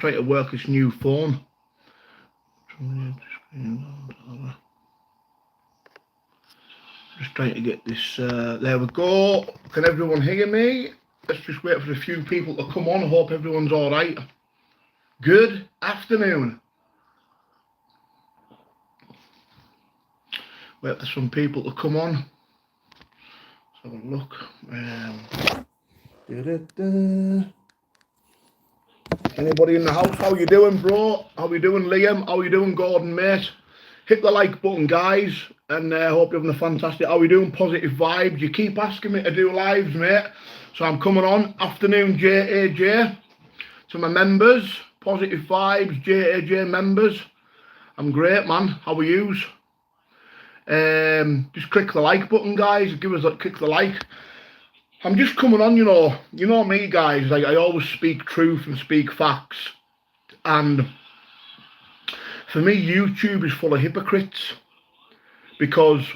try to work this new phone. Just trying to get this, there we go. Can everyone hear me? Let's just wait for a few people to come on. I hope everyone's all right. Good afternoon. Wait for some people to come on. Let's have a look. Anybody in the house? How you doing, bro? How you doing, Liam? How you doing, Gordon, mate? Hit the like button, guys, and I hope you're having a fantastic. How you doing? Positive vibes. You keep asking me to do lives, mate, so I'm coming on. Afternoon, JAJ, to my members. Positive vibes, JAJ members. I'm great, man. How are yous? Just click the like button, guys. Give us a click the like. I'm just coming on, you know me, guys. Like, I always speak truth and speak facts, and for me, YouTube is full of hypocrites, because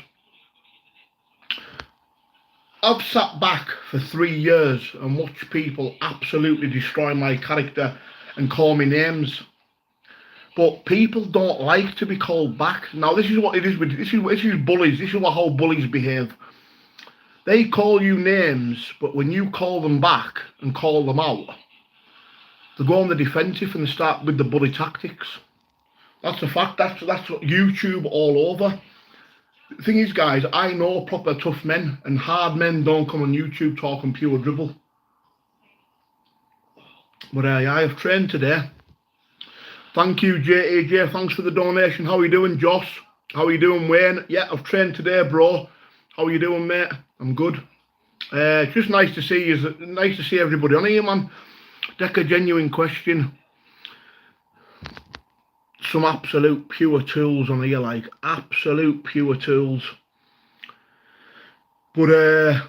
I've sat back for 3 years and watched people absolutely destroy my character and call me names. But people don't like to be called back. Now, this is what it is with this is bullies. This is how bullies behave. They call you names, but when you call them back and call them out, they go on the defensive and they start with the bully tactics. That's a fact. That's what YouTube all over. The thing is, guys, I know proper tough men, and hard men don't come on YouTube talking pure dribble. But I have trained today. Thank you, JAJ. Thanks for the donation. How are you doing, Josh? How are you doing, Wayne? Yeah, I've trained today, bro. How are you doing, mate? I'm good. It's just nice to see you. Nice to see everybody on here, man. Decca, genuine question. Some absolute pure tools on here, like absolute pure tools. But do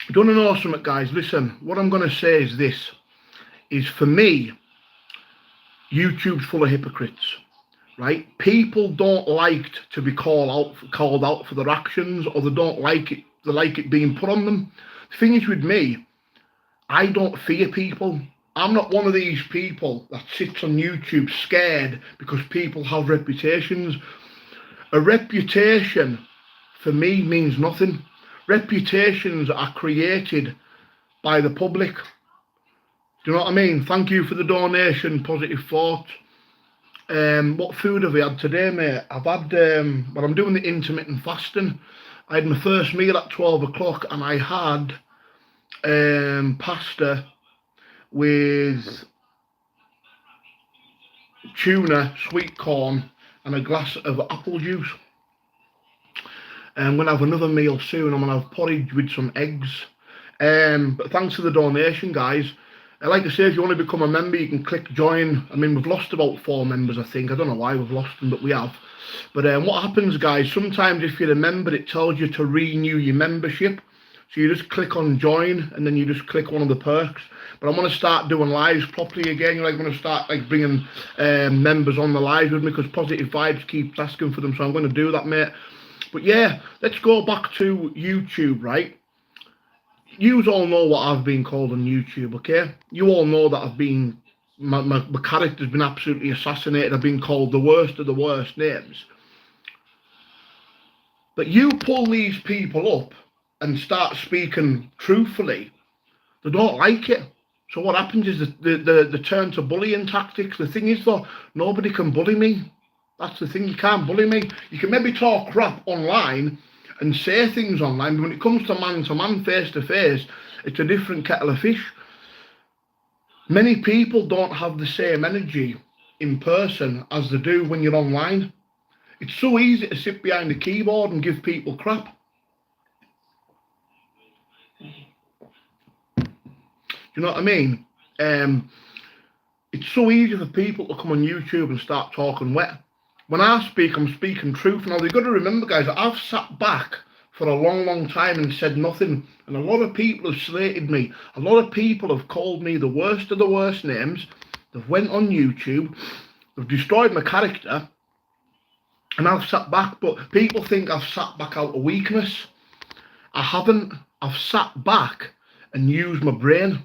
you want to know something, guys? Listen, what I'm going to say is this: is for me, YouTube's full of hypocrites, right? People don't like to be called out for their actions, or they don't like it. They like it being put on them. The thing is with me, I don't fear people. I'm not one of these people that sits on YouTube scared because people have reputations. A reputation for me means nothing. Reputations are created by the public. Do you know what I mean? Thank you for the donation, Positive Thought. What food have we had today, mate? I've had, well, I'm doing the intermittent fasting. I had my first meal at 12 o'clock and I had pasta with tuna, sweet corn, and a glass of apple juice. I'm going to have another meal soon. I'm going to have porridge with some eggs. But thanks for the donation, guys. Like I say, if you want to become a member, you can click join. I mean, we've lost about 4 members, I think. I don't know why we've lost them, but we have. But what happens, guys, sometimes if you're a member, it tells you to renew your membership. So you just click on join, and then you just click one of the perks. But I want to start doing lives properly again. I'm going to start bringing members on the live with me, because Positive Vibes keeps asking for them. So I'm going to do that, mate. But yeah, let's go back to YouTube, right? You all know what I've been called on YouTube, okay? You all know that I've been, my character's been absolutely assassinated. I've been called the worst of the worst names. But you pull these people up and start speaking truthfully, they don't like it. So what happens is the turn to bullying tactics. The thing is, though, nobody can bully me. That's the thing, you can't bully me. You can maybe talk crap online and say things online, but when it comes to man, face-to-face, it's a different kettle of fish. Many people don't have the same energy in person as they do when you're online. It's so easy to sit behind the keyboard and give people crap. Do you know what I mean? It's so easy for people to come on YouTube and start talking wet. When I speak, I'm speaking truth. Now, you've got to remember, guys, that I've sat back for a long, long time and said nothing. And a lot of people have slated me. A lot of people have called me the worst of the worst names. They've went on YouTube. They've destroyed my character. And I've sat back. But people think I've sat back out of weakness. I haven't. I've sat back and used my brain.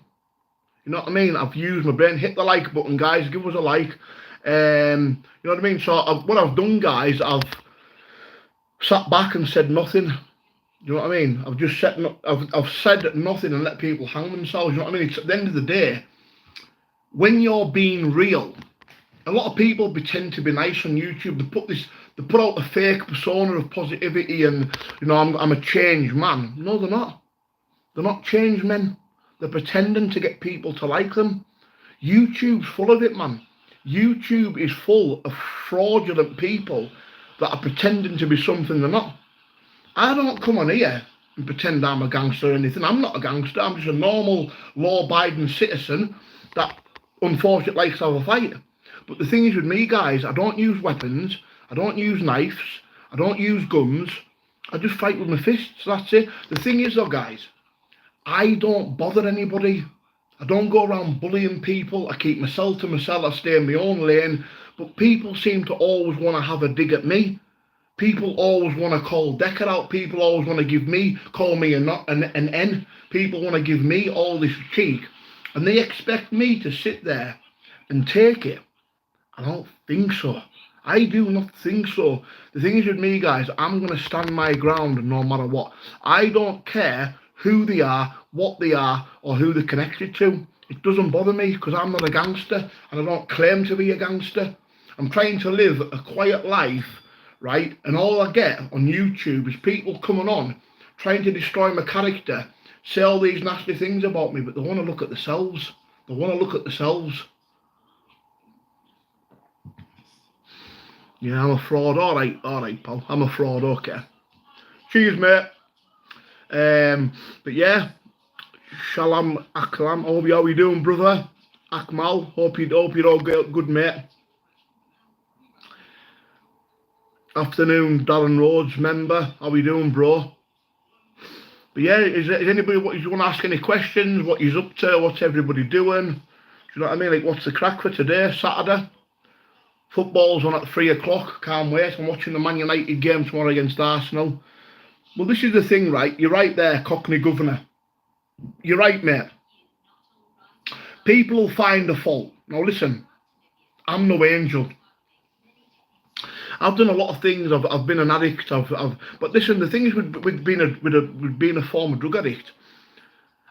You know what I mean? I've used my brain. Hit the like button, guys. Give us a like. You know what I mean? So what I've done, guys, I've sat back and said nothing. You know what I mean? I've just said I've said nothing and let people hang themselves. You know what I mean? It's, at the end of the day, when you're being real, a lot of people pretend to be nice on YouTube. They put out a fake persona of positivity and, you know, I'm a changed man. No, they're not. They're not changed men. They're pretending to get people to like them. YouTube's full of it, man. YouTube is full of fraudulent people that are pretending to be something they're not. I don't come on here and pretend I'm a gangster or anything. I'm not a gangster. I'm just a normal, law-abiding citizen that unfortunately likes to have a fight. But the thing is with me, guys, I don't use weapons. I don't use knives. I don't use guns. I just fight with my fists. That's it. The thing is, though, guys, I don't bother anybody. I don't go around bullying people. I keep myself to myself. I stay in my own lane. But people seem to always want to have a dig at me. People always want to call Decca out. People always want to call me an N. People want to give me all this cheek. And they expect me to sit there and take it. I don't think so. I do not think so. The thing is with me, guys, I'm going to stand my ground no matter what. I don't care who they are, what they are, or who they're connected to. It doesn't bother me because I'm not a gangster and I don't claim to be a gangster. I'm trying to live a quiet life, right? And all I get on YouTube is people coming on, trying to destroy my character, say all these nasty things about me, but they want to look at themselves. They want to look at themselves. Yeah, I'm a fraud. All right, pal. I'm a fraud. Okay. Cheers, mate. But yeah, Shalom Aklam. How are you doing, brother? Akmal. Hope you're all good, mate. Afternoon, Darren Rhodes, member. How are you doing, bro? But yeah, is anybody, what you want to ask any questions? What he's up to? What's everybody doing? Do you know what I mean? Like, what's the crack for today, Saturday? Football's on at 3 o'clock. Can't wait. I'm watching the Man United game tomorrow against Arsenal. Well, this is the thing, right? You're right there, Cockney Governor. You're right, mate. People will find a fault. Now, listen, I'm no angel. I've done a lot of things. I've been an addict. But listen, the thing is with being a former drug addict,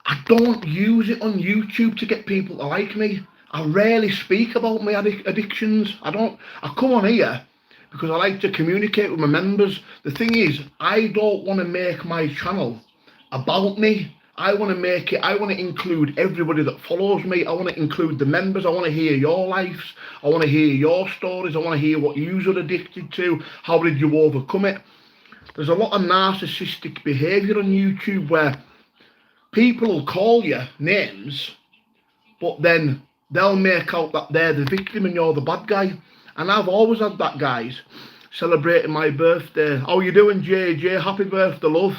I don't use it on YouTube to get people to like me. I rarely speak about my addictions. I come on here because I like to communicate with my members. The thing is, I don't want to make my channel about me. I want to include everybody that follows me. I want to include the members. I want to hear your lives. I want to hear your stories. I want to hear what you're addicted to. How did you overcome it? There's a lot of narcissistic behaviour on YouTube where people will call you names, but then they'll make out that they're the victim and you're the bad guy. And I've always had that, guys. Celebrating my birthday. How you doing, JJ? Happy birthday, love.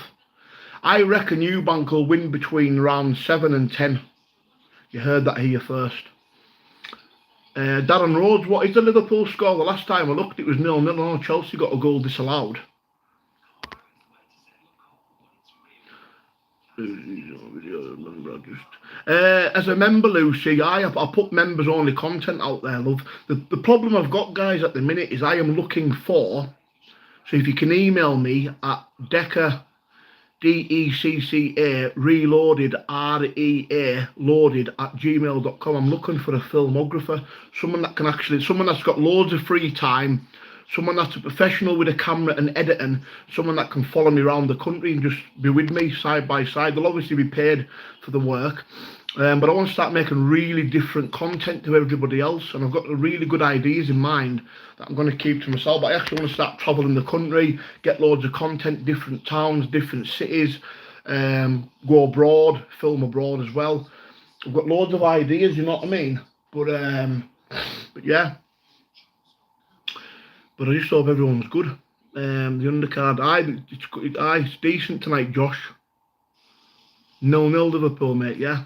I reckon Eubank will win between round 7 and 10. You heard that here first. Darren Rhodes, what is the Liverpool score? The last time I looked, it was 0-0. No, Chelsea got a goal disallowed. As a member, Lucy, I put members only content out there, love. The problem I've got, guys, at the minute is I am looking for, so if you can email me at Decca, DECCA reloaded REA loaded at gmail.com. I'm looking for a filmographer, someone that's got loads of free time, someone that's a professional with a camera and editing, someone that can follow me around the country and just be with me side by side. They'll obviously be paid for the work, but I want to start making really different content to everybody else, and I've got really good ideas in mind that I'm going to keep to myself. But I actually want to start travelling the country, get loads of content, different towns, different cities, go abroad, film abroad as well. I've got loads of ideas, you know what I mean? But yeah. But I just hope everyone's good. The undercard, it's decent tonight, Josh. 0-0 Liverpool, mate, yeah.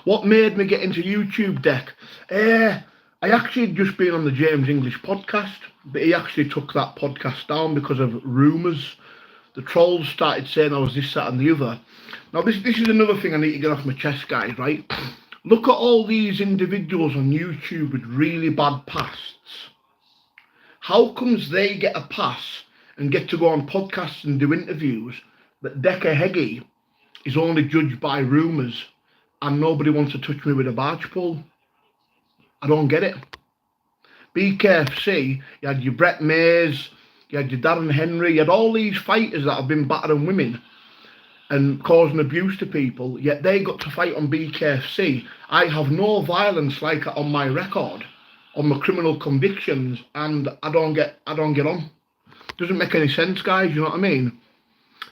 What made me get into YouTube, Deck? I actually had just been on the James English podcast, but he actually took that podcast down because of rumours the trolls started saying I was this, that and the other. Now this is another thing I need to get off my chest, guys, right? Look at all these individuals on YouTube with really bad pasts. How comes they get a pass and get to go on podcasts and do interviews, but Decca Heggie is only judged by rumours and nobody wants to touch me with a barge pole? I don't get it. BKFC, you had your Brett Mays, you had your Darren Henry, you had all these fighters that have been battering women and causing abuse to people, yet they got to fight on BKFC. I have no violence like on my record, on my criminal convictions, and I don't get on. Doesn't make any sense, guys, you know what I mean?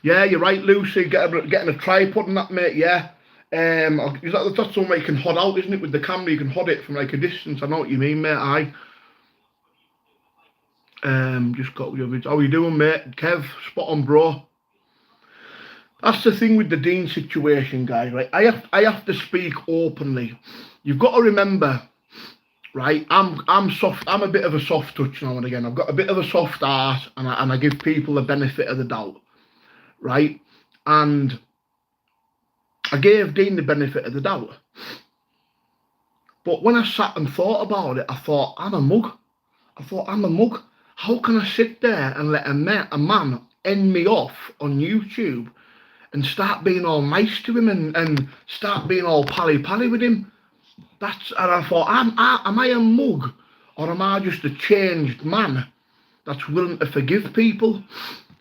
Yeah, you're right, Lucy, getting a tripod and that, mate, yeah. That's something you can hod out, isn't it? With the camera, you can hod it from like a distance. I know what you mean, mate, just got your video. How you doing, mate? Kev, spot on, bro. That's the thing with the Dean situation, guys, right? I have to speak openly. You've got to remember, right? I'm soft. I'm a bit of a soft touch now and again. I've got a bit of a soft heart, and I give people the benefit of the doubt, right? And I gave Dean the benefit of the doubt. But when I sat and thought about it, I thought, I'm a mug. How can I sit there and let a man end me off on YouTube and start being all nice to him and start being all pally with him? And I thought, am I a mug, or am I just a changed man that's willing to forgive people?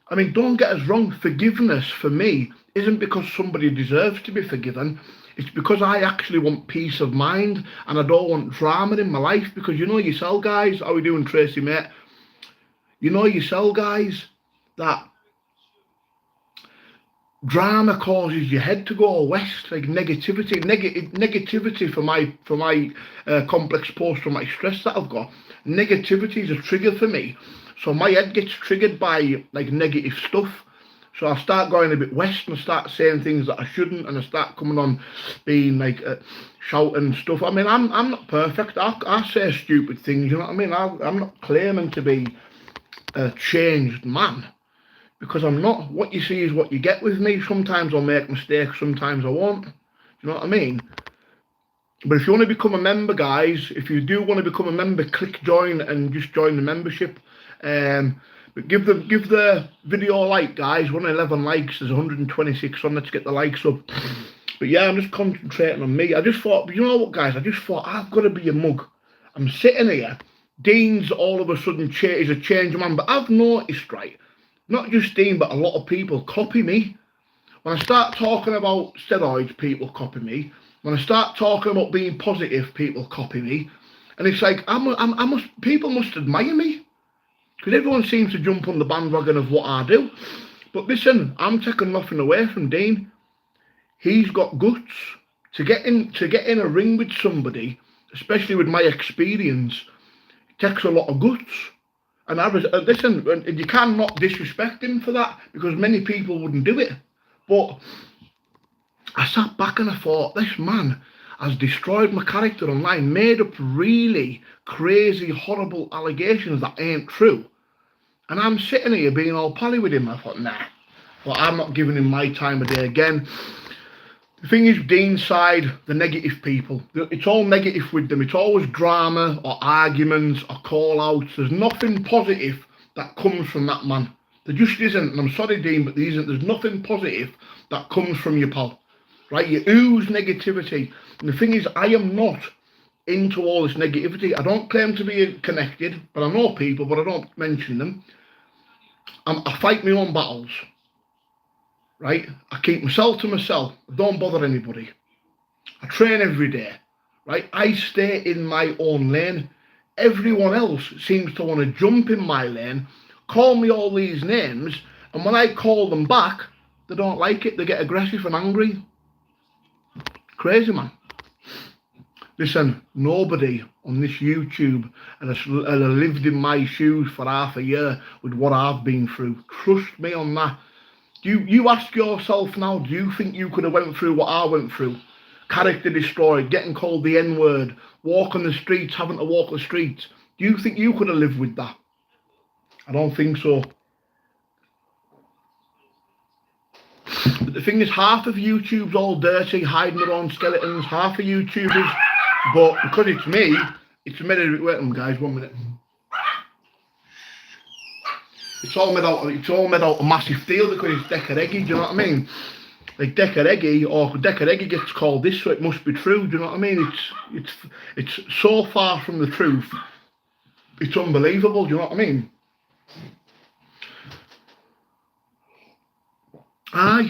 I mean, don't get us wrong, forgiveness for me isn't because somebody deserves to be forgiven. It's because I actually want peace of mind and I don't want drama in my life, because you know yourself, guys, how we doing, Tracy, mate? You know yourself, guys, that drama causes your head to go west, like negativity. Negativity for my complex post-traumatic stress that I've got. Negativity is a trigger for me, so my head gets triggered by like negative stuff. So I start going a bit west and I start saying things that I shouldn't, and I start coming on being like shouting stuff. I mean, I'm not perfect. I say stupid things, you know what I mean? I'm not claiming to be a changed man, because I'm not. What you see is what you get with me. Sometimes I'll make mistakes, sometimes I won't. Do you know what I mean? But if you want to become a member, guys, if you do want to become a member, click join and just join the membership. But give the video a like, guys. 111 likes. There's 126 on. Let's get the likes up. But yeah, I'm just concentrating on me. I just thought, you know what, guys? I just thought I've got to be a mug. I'm sitting here. Dean's all of a sudden is a changed man, but I've noticed, right? Not just Dean, but a lot of people copy me. When I start talking about steroids, people copy me. When I start talking about being positive, people copy me. And it's like, people must admire me, because everyone seems to jump on the bandwagon of what I do. But listen, I'm taking nothing away from Dean. He's got guts to get in a ring with somebody, especially with my experience. It takes a lot of guts. And listen, you cannot disrespect him for that, because many people wouldn't do it. But I sat back and I thought, this man has destroyed my character online, made up really crazy, horrible allegations that ain't true. And I'm sitting here being all pally with him. I thought, nah. Well, I'm not giving him my time of day again. The thing is, Dean's side, the negative people, it's all negative with them. It's always drama or arguments or call-outs. There's nothing positive that comes from that man. There just isn't. And I'm sorry, Dean, but there isn't. There's nothing positive that comes from you, pal. Right? You ooze negativity. And the thing is, I am not into all this negativity. I don't claim to be connected, but I know people, but I don't mention them. I fight my own battles. Right? I keep myself to myself. I don't bother anybody. I train every day. Right? I stay in my own lane. Everyone else seems to want to jump in my lane, call me all these names, and when I call them back, they don't like it. They get aggressive and angry. Crazy, man. Listen, nobody on this YouTube has lived in my shoes for half a year with what I've been through. Trust me on that. You ask yourself now, do you think you could have went through what I went through? Character destroyed, getting called the N-word, walking the streets, having to walk the streets. Do you think you could have lived with that? I don't think so. But the thing is, half of YouTube's all dirty, hiding their own skeletons. Half of YouTubers, but because it's me, it's made of. Wait a minute, guys, 1 minute. It's all made out of massive steel because it's Decca Heggie. Do you know what I mean? Like Decca Heggie, or Decca Heggie gets called this, so it must be true. Do you know what I mean? It's so far from the truth. It's unbelievable. Do you know what I mean?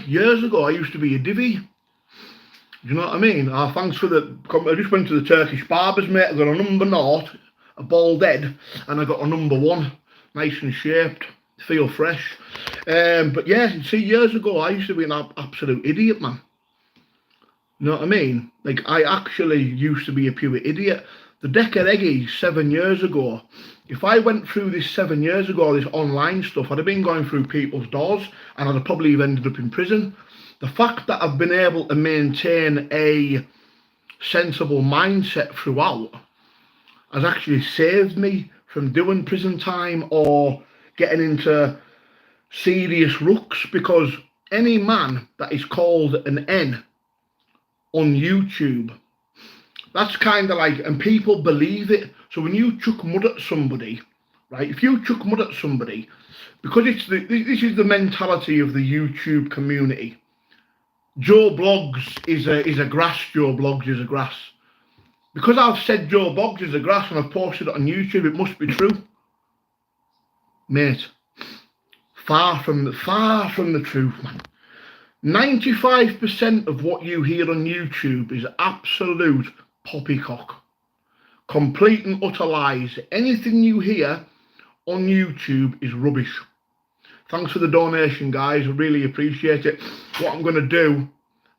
Years ago, I used to be a divvy. Do you know what I mean? Thanks for the. I just went to the Turkish barbers, mate. I got a number 0, a bald head, and I got a number 1, nice and shaped, feel fresh. But yeah, you see, years ago, I used to be an absolute idiot, man. You know what I mean? Like, I actually used to be a pure idiot. The Decca Heggie 7 years ago, if I went through this 7 years ago, this online stuff, I'd have been going through people's doors and I'd have probably have ended up in prison. The fact that I've been able to maintain a sensible mindset throughout has actually saved me from doing prison time or getting into serious rucks, because any man that is called an N on YouTube, that's kind of like, and people believe it. So when you chuck mud at somebody, right? If you chuck mud at somebody, because this is the mentality of the YouTube community. Joe Blogs is a grass. Joe Blogs is a grass. Because I've said Joe Blogs is a grass and I've posted it on YouTube, it must be true, mate. Far from the truth, man. 95% of what you hear on YouTube is absolute poppycock. Complete and utter lies. Anything you hear on YouTube is rubbish. Thanks for the donation, guys. I really appreciate it. What I'm going to do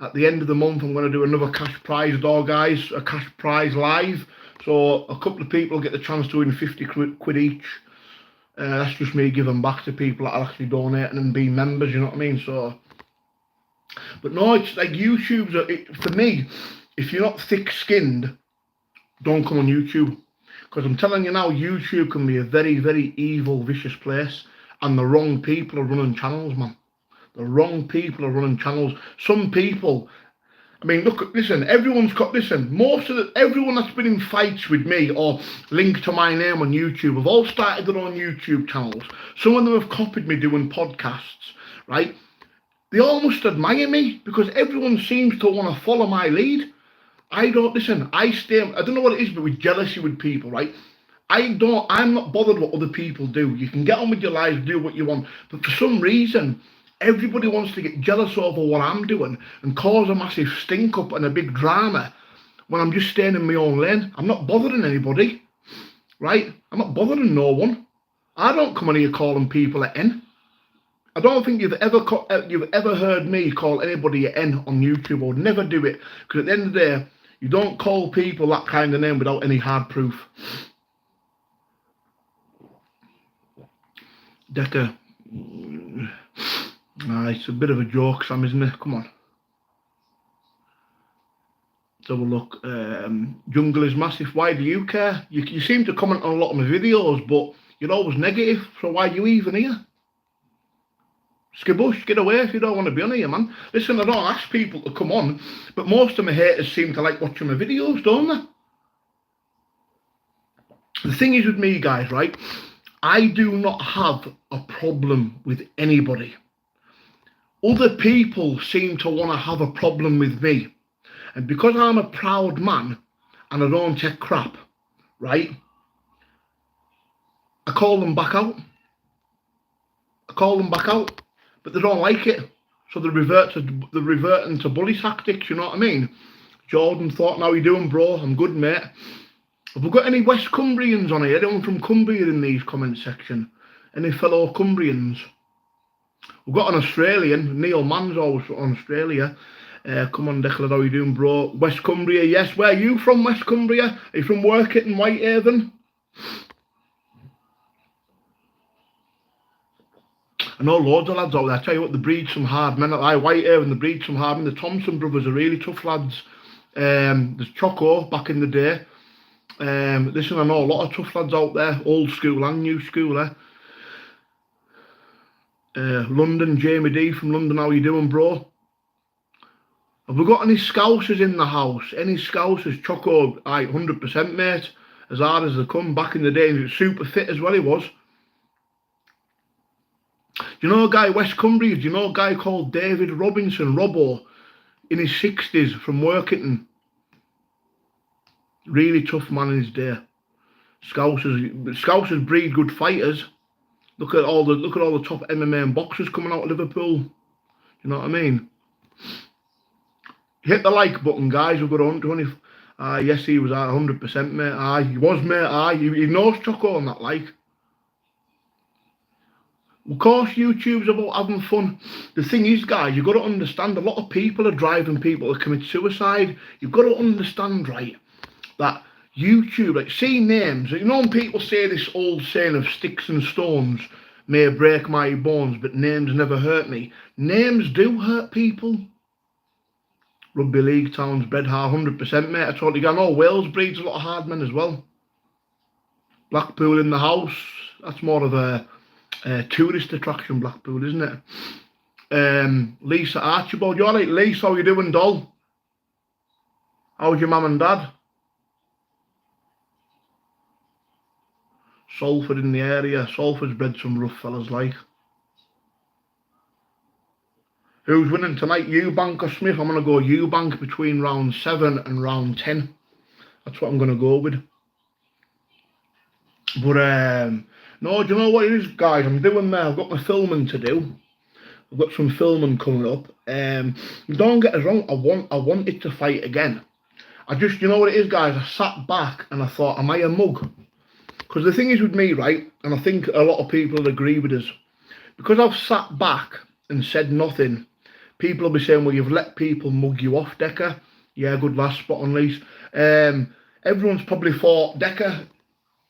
at the end of the month, I'm going to do another cash prize door, guys. A cash prize live. So a couple of people get the chance to win 50 quid each. That's just me giving back to people that are actually donating and being members, you know what I mean? So, but no, it's like YouTube's, for me, if you're not thick-skinned, don't come on YouTube. Because I'm telling you now, YouTube can be a very, very evil, vicious place. And the wrong people are running channels, man. The wrong people are running channels. Some people, I mean, look, listen, everyone that's been in fights with me or linked to my name on YouTube have all started their own YouTube channels. Some of them have copied me doing podcasts, right? They all must admire me because everyone seems to want to follow my lead. I don't I don't know what it is, but with jealousy with people, right? I'm not bothered what other people do. You can get on with your lives, do what you want. But for some reason, everybody wants to get jealous over what I'm doing and cause a massive stink up and a big drama when I'm just staying in my own lane. I'm not bothering anybody, right? I'm not bothering no one. I don't come on here calling people an N. I don't think you've ever heard me call anybody an N on YouTube. I would never do it, because at the end of the day, you don't call people that kind of name without any hard proof. Decca. It's a bit of a joke, Sam, isn't it? Come on. Let's have a look. Jungle is massive. Why do you care? You seem to comment on a lot of my videos, but you're always negative. So why are you even here? Skibush, get away if you don't want to be on here, man. Listen, I don't ask people to come on, but most of my haters seem to like watching my videos, don't they? The thing is with me, guys, right? I do not have a problem with anybody. Other people seem to want to have a problem with me. And because I'm a proud man and I don't take crap, right? I call them back out. But they don't like it. So they're reverting to bully tactics, you know what I mean? Jordan thought, how you doing, bro? I'm good, mate. Have we got any West Cumbrians on here? Anyone from Cumbria in these comment section? Any fellow Cumbrians? We've got an Australian. Neil Mann's always on Australia. Come on, Declan, how you doing, bro? West Cumbria, yes. Where are you from, West Cumbria? Are you from Workett and Whitehaven? I know loads of lads out there. I tell you what, they breed some hard men. Whitehaven, they breed some hard men. The Thompson brothers are really tough lads. There's Choco back in the day. Listen, I know a lot of tough lads out there, old school and new school. London, Jamie D from London, how you doing, bro? Have we got any Scousers in the house? Any Scousers? Choco, 100%, mate. As hard as they come. Back in the day, he was super fit as well, he was. Do you know a guy, West Cumbria? Do you know a guy called David Robinson, Robbo, in his 60s from Workington? Really tough man in his day. Scousers breed good fighters. Look at all the top MMA and boxers coming out of Liverpool. You know what I mean? Hit the like button, guys. We've got 120. Yes, he was 100%, mate. He was, mate. He knows Choco on that, like. Of course, YouTube's about having fun. The thing is, guys, you've got to understand, a lot of people are driving people to commit suicide. You've got to understand, right, that YouTube, like, see names. You know when people say this old saying of sticks and stones may break my bones, but names never hurt me. Names do hurt people. Rugby league, towns, Bedhar, 100%, mate. I totally get. I know Wales breeds a lot of hard men as well. Blackpool in the house. That's more of a tourist attraction, Blackpool, isn't it? Lisa Archibald. You alright, Lisa? How you doing, doll? How's your mum and dad? Salford in the area. Salford's bred some rough fellas, like. Who's winning tonight, Eubank or Smith? I'm going to go Eubank between round 7 and round 10. That's what I'm going to go with. But, no, do you know what it is, guys? I've got my filming to do. I've got some filming coming up. Don't get us wrong, I want it to fight again. You know what it is, guys? I sat back and I thought, am I a mug? Because the thing is with me, right, and I think a lot of people will agree with us, because I've sat back and said nothing, people will be saying, well, you've let people mug you off, Decca. Yeah, good last spot on lease. Everyone's probably thought, Decca,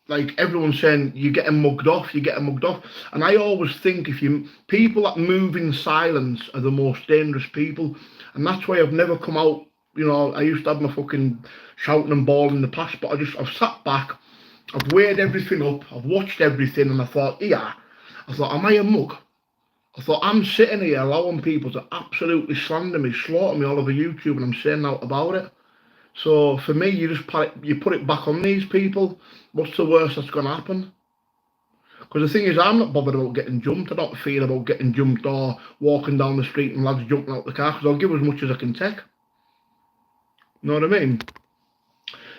like, everyone's saying, you're getting mugged off, And I always think people that move in silence are the most dangerous people. And that's why I've never come out, you know, I used to have my fucking shouting and bawling in the past, but I've sat back, I've weighed everything up, I've watched everything, and I thought, am I a mug? I thought, I'm sitting here allowing people to absolutely slander me, slaughter me all over YouTube, and I'm saying out about it. So for me, you put it back on these people. What's the worst that's going to happen? Because the thing is, I'm not bothered about getting jumped. I don't feel about getting jumped or walking down the street and lads jumping out the car, because I'll give as much as I can take. You know what I mean?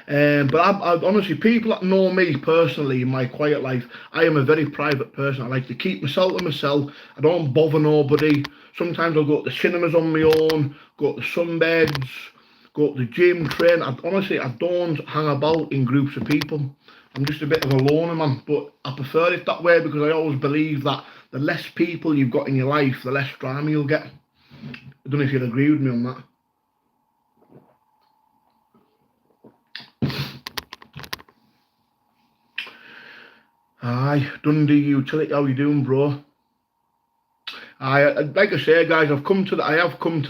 But I honestly, people that know me personally in my quiet life, I am a very private person. I like to keep myself to myself. I don't bother nobody. Sometimes I'll go to the cinemas on my own, go to the sunbeds, go to the gym, train. I don't hang about in groups of people. I'm just a bit of a loner, man. But I prefer it that way, because I always believe that the less people you've got in your life, the less drama you'll get. I don't know if you'd agree with me on that. Aye, Dundee Utility, how you doing, bro? Like I say, guys, I have come to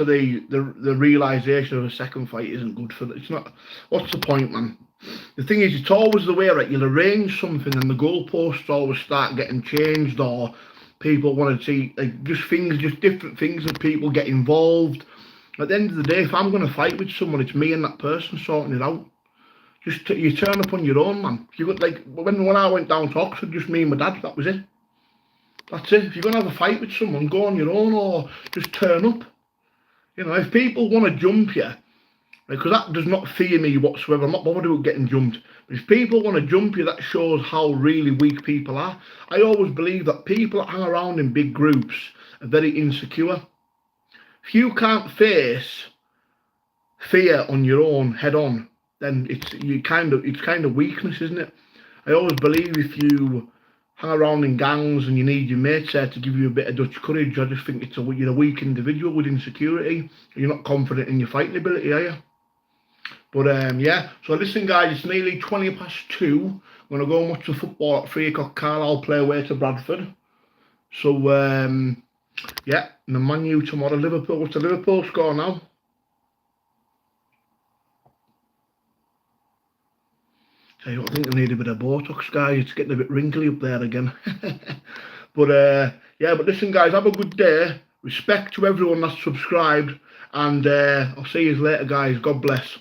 the realisation of a second fight isn't good for it. It's not. What's the point, man? The thing is, it's always the way, right? You'll arrange something and the goalposts always start getting changed, or people want to see, like, just different things that people get involved. At the end of the day, if I'm going to fight with someone, it's me and that person sorting it out. You turn up on your own, man. You got, like, when I went down to Oxford, just me and my dad, that was it. That's it. If you're going to have a fight with someone, go on your own, or just turn up. You know, if people want to jump you, because that does not fear me whatsoever. I'm not bothered with getting jumped. But if people want to jump you, that shows how really weak people are. I always believe that people that hang around in big groups are very insecure. If you can't face fear on your own head on, then it's kind of weakness, isn't it? I always believe if you hang around in gangs and you need your mates there to give you a bit of Dutch courage, I just think you're a weak individual with insecurity. You're not confident in your fighting ability, are you? But yeah, so listen, guys, it's nearly 2. I'm going to go and watch the football at 3 o'clock. Carlisle play away to Bradford. So yeah, and the Man U tomorrow. Liverpool, what's the Liverpool score now? Tell you what, I think I need a bit of Botox, guys. It's getting a bit wrinkly up there again. But yeah, but listen, guys, have a good day. Respect to everyone that's subscribed, and I'll see you later, guys. God bless.